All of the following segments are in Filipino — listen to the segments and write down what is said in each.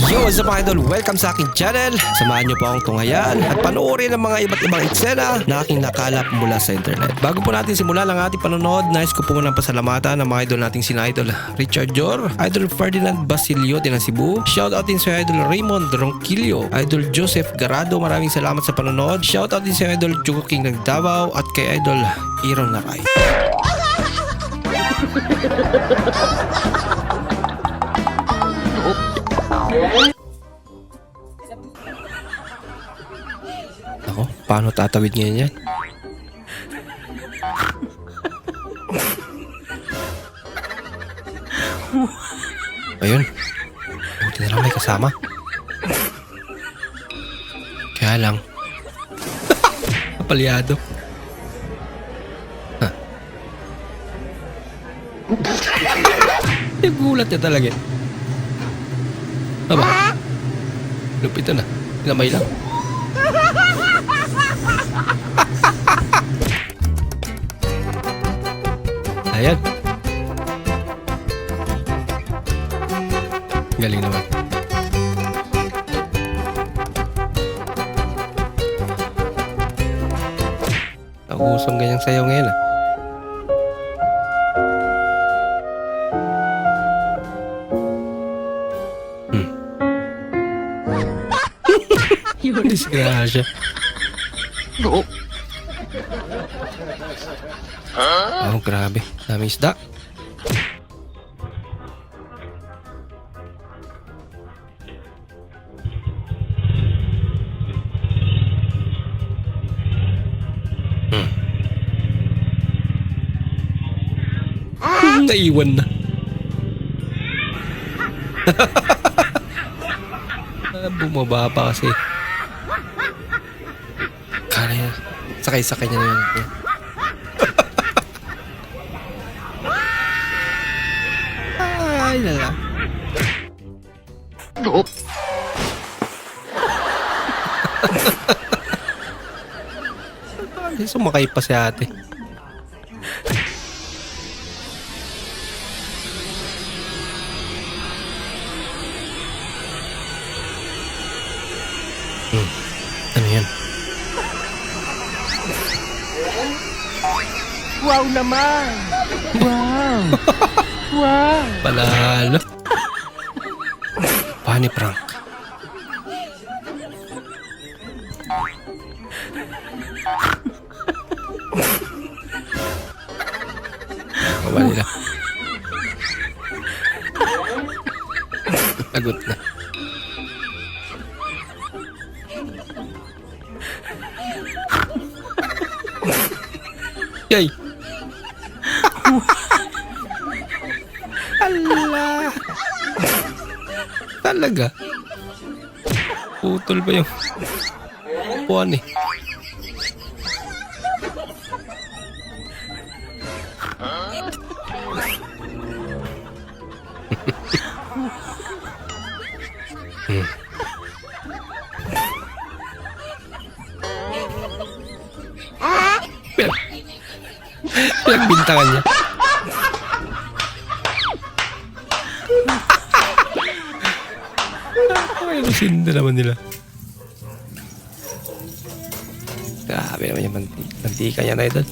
Yo, what's up mga idol? Welcome sa aking channel. Samahan niyo po akong tunghayan at panoorin ang mga iba't ibang eksena na aking nakalap mula sa internet. Bago po natin simulan ang ating panonood, nais ko po munang pasalamatan ng mga idol nating sina Idol Richard Jor, Idol Ferdinand Basilio din ng Cebu, shoutout din sa Idol Raymond Ronquillo, Idol Joseph Garado, maraming salamat sa panonood, shoutout din sa Idol Jugo King ng Davao at kay Idol Iron Nakay. Ako, paano tatawid ngayon yan? Ayun. Buti na lang may kasama. Kaya lang. Napalyado. Nagulat niya talaga. Aba, lupit na. Lamay lang. Ayan. Galing naman. Nakusong ganyang sayaw ngayon ah. Disgrasya. Oh, grabe. Dami isda. Naiwan na. Bumaba pa kasi. Kaya sakay-sakay niya na yan. Ay, lala. Sumakay pa si ate. Ano yan? Wow naman! Wow! Wow! Panalo. Funny prank. Kabali na. Lagot na. Yay! Ala! Talaga? Putol ba yung upuan eh? Pinagbintangan niya. Ay, lusinda naman nila. Grabe naman yung mantika niya na ito.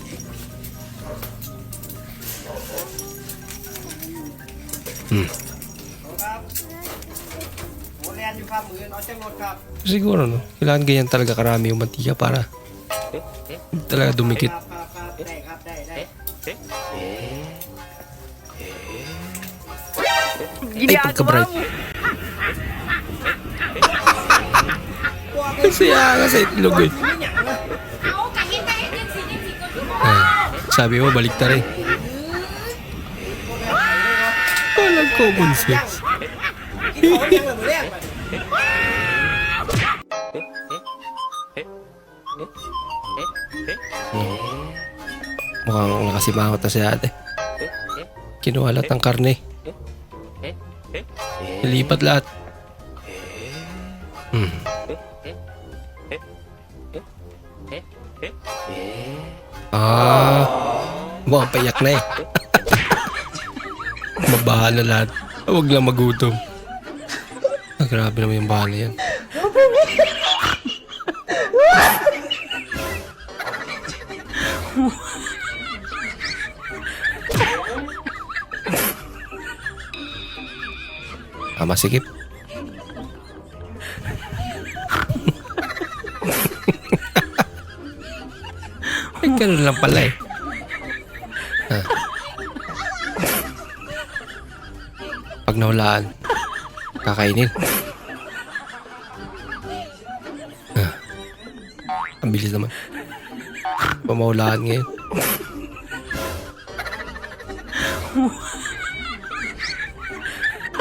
Siguro no, kailangan ganyan talaga karami yung mantika para talaga dumikit. Ay, pagka-bright. Siya nga sa itlog eh. Sabi mo, balik ta rin. Walang common sense. Mukhang nakasimangot na si ate. Kinuha lahat ng karne. Nilipat lahat. Mukhang payak na eh. Mabahala lahat. Huwag lang magutom. grabe naman yung bahan na yan. Masikip. Ay, ganun lang pala eh. Pag nahulaan, kakainin. Ang bilis naman. Pamahulaan ngayon.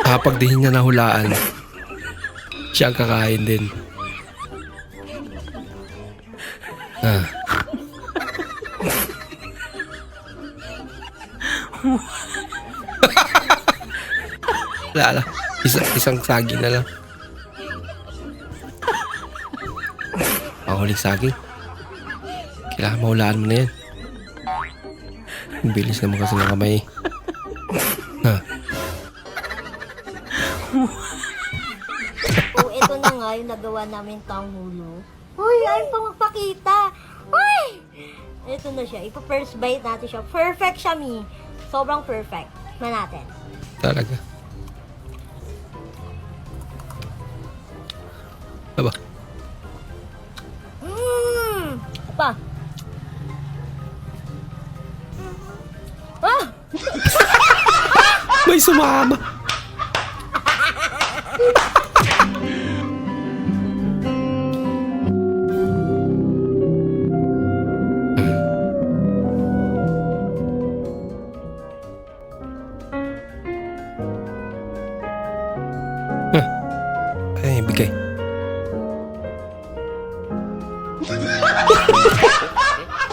Kapag di niya nahulaan, siya ang kakain din. Wala lang. Isang saging na lang. Mahuling saging. Kailangan mahulaan mo na yan. Ang bilis naman kasi ng kamay. Oh, ito na nga yung nagawa namin tanghulo. Uy, ayaw pa magpakita. Uy! Ito na siya. Ipa-first bite natin siya. Perfect siya, Mi. Sobrang perfect. Na natin. Talaga. Aba. Pa. Ah! May sumama. Ay, bigay.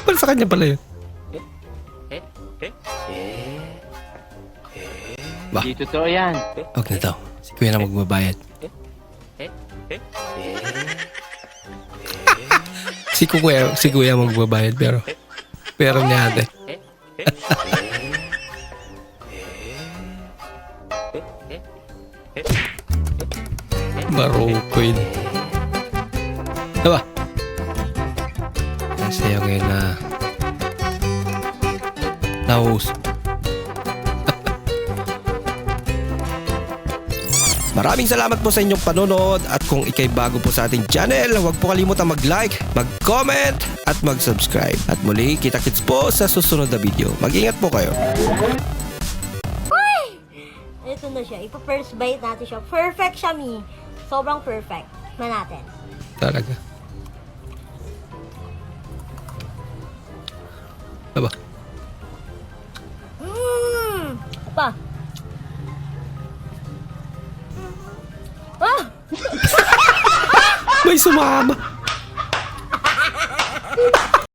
Para sa kanya pala yun. Ba? Di totoo yan. Huwag na daw. Si Kuya na magbabayad. Si Kuya magbabayad pero niya ate. Marukoy. Diba? Nasa'yo ngayon na naus. Maraming salamat po sa inyong panonood at kung ikay bago po sa ating channel, huwag po kalimutang mag-like, mag-comment at mag-subscribe. At muli, kita-kits po sa susunod na video. Mag-ingat po kayo. Uy! Ito na siya. Ipa-first bite natin siya. Perfect siya, Mi. Sobrang perfect. Na natin. Talaga. Aba. Pa. Ah! May sumama.